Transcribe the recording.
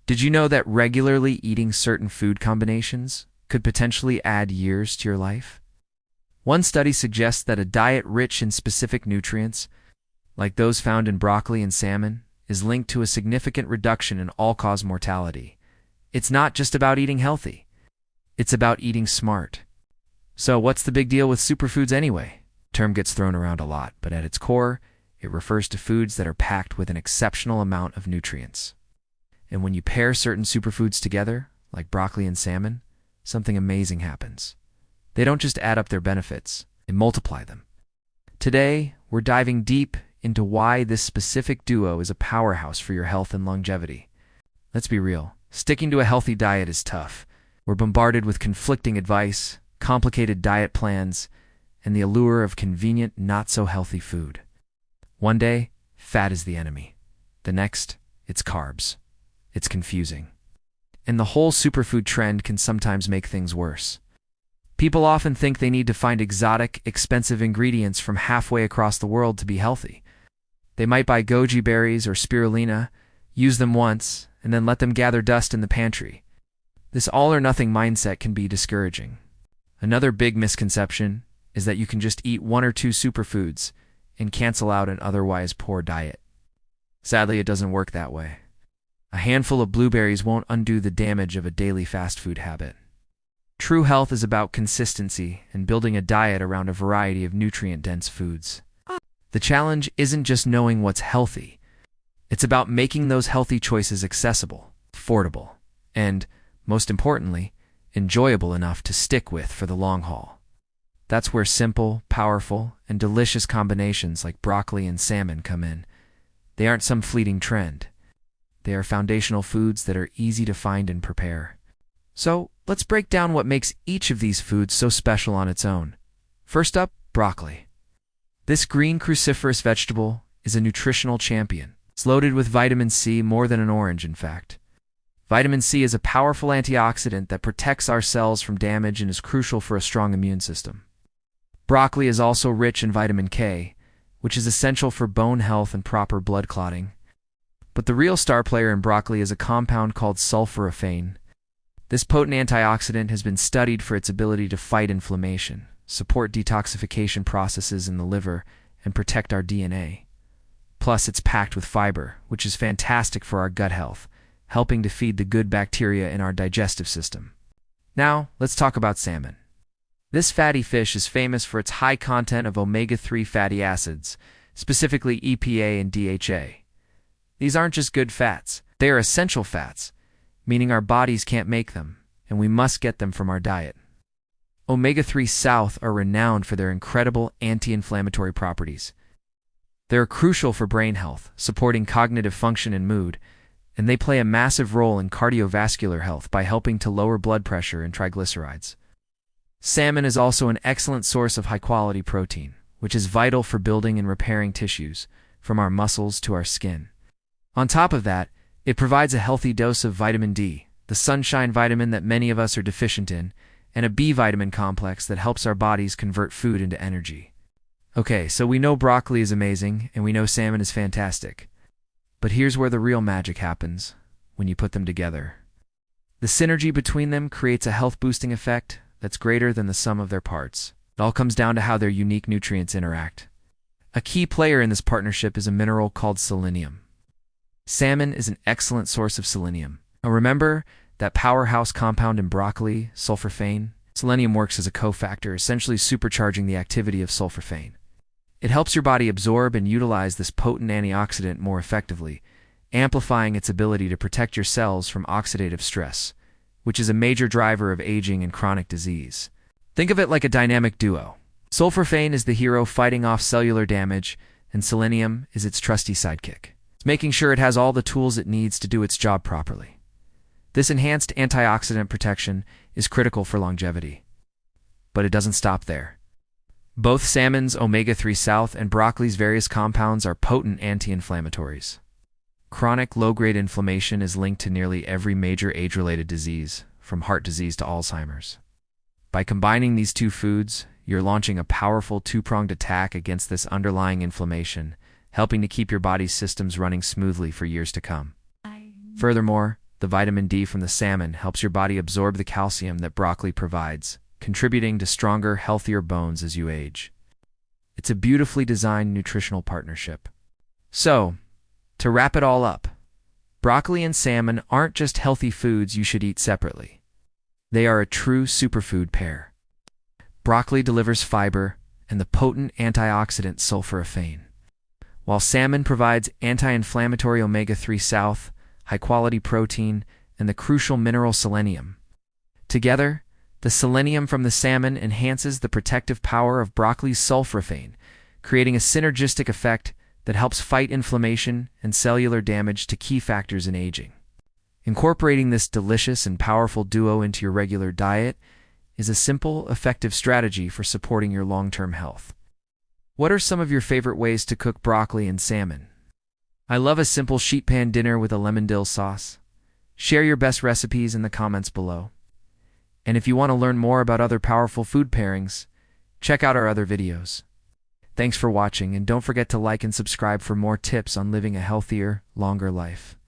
Did you know that regularly eating certain food combinations could potentially add years to your life? One study suggests that a diet rich in specific nutrients, like those found in broccoli and salmon, is linked to a significant reduction in all-cause mortality. It's not just about eating healthy. It's about eating smart. So what's the big deal with superfoods anyway? The term gets thrown around a lot, but at its core, it refers to foods that are packed with an exceptional amount of nutrients. And when you pair certain superfoods together, like broccoli and salmon, something amazing happens. They don't just add up their benefits, they multiply them. Today, we're diving deep into why this specific duo is a powerhouse for your health and longevity. Let's be real, sticking to a healthy diet is tough. We're bombarded with conflicting advice, complicated diet plans, and the allure of convenient, not-so-healthy food. One day, fat is the enemy. The next, it's carbs. It's confusing. And the whole superfood trend can sometimes make things worse. People often think they need to find exotic, expensive ingredients from halfway across the world to be healthy. They might buy goji berries or spirulina, use them once, and then let them gather dust in the pantry. This all-or-nothing mindset can be discouraging. Another big misconception is that you can just eat one or two superfoods and cancel out an otherwise poor diet. Sadly, it doesn't work that way. A handful of blueberries won't undo the damage of a daily fast food habit. True health is about consistency and building a diet around a variety of nutrient-dense foods. The challenge isn't just knowing what's healthy. It's about making those healthy choices accessible, affordable, and, most importantly, enjoyable enough to stick with for the long haul. That's where simple, powerful, and delicious combinations like broccoli and salmon come in. They aren't some fleeting trend. They are foundational foods that are easy to find and prepare. So, let's break down what makes each of these foods so special on its own. First up, broccoli. This green cruciferous vegetable is a nutritional champion. It's loaded with vitamin C, more than an orange, in fact. Vitamin C is a powerful antioxidant that protects our cells from damage and is crucial for a strong immune system. Broccoli is also rich in vitamin K, which is essential for bone health and proper blood clotting. But the real star player in broccoli is a compound called sulforaphane. This potent antioxidant has been studied for its ability to fight inflammation, support detoxification processes in the liver, and protect our DNA. Plus, it's packed with fiber, which is fantastic for our gut health, helping to feed the good bacteria in our digestive system. Now, let's talk about salmon. This fatty fish is famous for its high content of omega-3 fatty acids, specifically EPA and DHA. These aren't just good fats, they are essential fats, meaning our bodies can't make them, and we must get them from our diet. Omega-3 South are renowned for their incredible anti-inflammatory properties. They're crucial for brain health, supporting cognitive function and mood, and they play a massive role in cardiovascular health by helping to lower blood pressure and triglycerides. Salmon is also an excellent source of high-quality protein, which is vital for building and repairing tissues, from our muscles to our skin. On top of that, it provides a healthy dose of vitamin D, the sunshine vitamin that many of us are deficient in, and a B vitamin complex that helps our bodies convert food into energy. Okay, so we know broccoli is amazing, and we know salmon is fantastic. But here's where the real magic happens, when you put them together. The synergy between them creates a health-boosting effect that's greater than the sum of their parts. It all comes down to how their unique nutrients interact. A key player in this partnership is a mineral called selenium. Salmon is an excellent source of selenium. Now remember that powerhouse compound in broccoli, sulforaphane? Selenium works as a cofactor, essentially supercharging the activity of sulforaphane. It helps your body absorb and utilize this potent antioxidant more effectively, amplifying its ability to protect your cells from oxidative stress, which is a major driver of aging and chronic disease. Think of it like a dynamic duo. Sulforaphane is the hero fighting off cellular damage, and selenium is its trusty sidekick, making sure it has all the tools it needs to do its job properly. This enhanced antioxidant protection is critical for longevity. But it doesn't stop there. Both salmon's omega-3 South and broccoli's various compounds are potent anti-inflammatories. Chronic low-grade inflammation is linked to nearly every major age-related disease, from heart disease to Alzheimer's. By combining these two foods, you're launching a powerful two-pronged attack against this underlying inflammation, helping to keep your body's systems running smoothly for years to come. Furthermore, the vitamin D from the salmon helps your body absorb the calcium that broccoli provides, contributing to stronger, healthier bones as you age. It's a beautifully designed nutritional partnership. So, to wrap it all up, broccoli and salmon aren't just healthy foods you should eat separately. They are a true superfood pair. Broccoli delivers fiber and the potent antioxidant sulforaphane, while salmon provides anti-inflammatory omega-3 south, high-quality protein, and the crucial mineral selenium. Together, the selenium from the salmon enhances the protective power of broccoli's sulforaphane, creating a synergistic effect that helps fight inflammation and cellular damage to key factors in aging. Incorporating this delicious and powerful duo into your regular diet is a simple, effective strategy for supporting your long-term health. What are some of your favorite ways to cook broccoli and salmon? I love a simple sheet pan dinner with a lemon dill sauce. Share your best recipes in the comments below. And if you want to learn more about other powerful food pairings, check out our other videos. Thanks for watching, and don't forget to like and subscribe for more tips on living a healthier, longer life.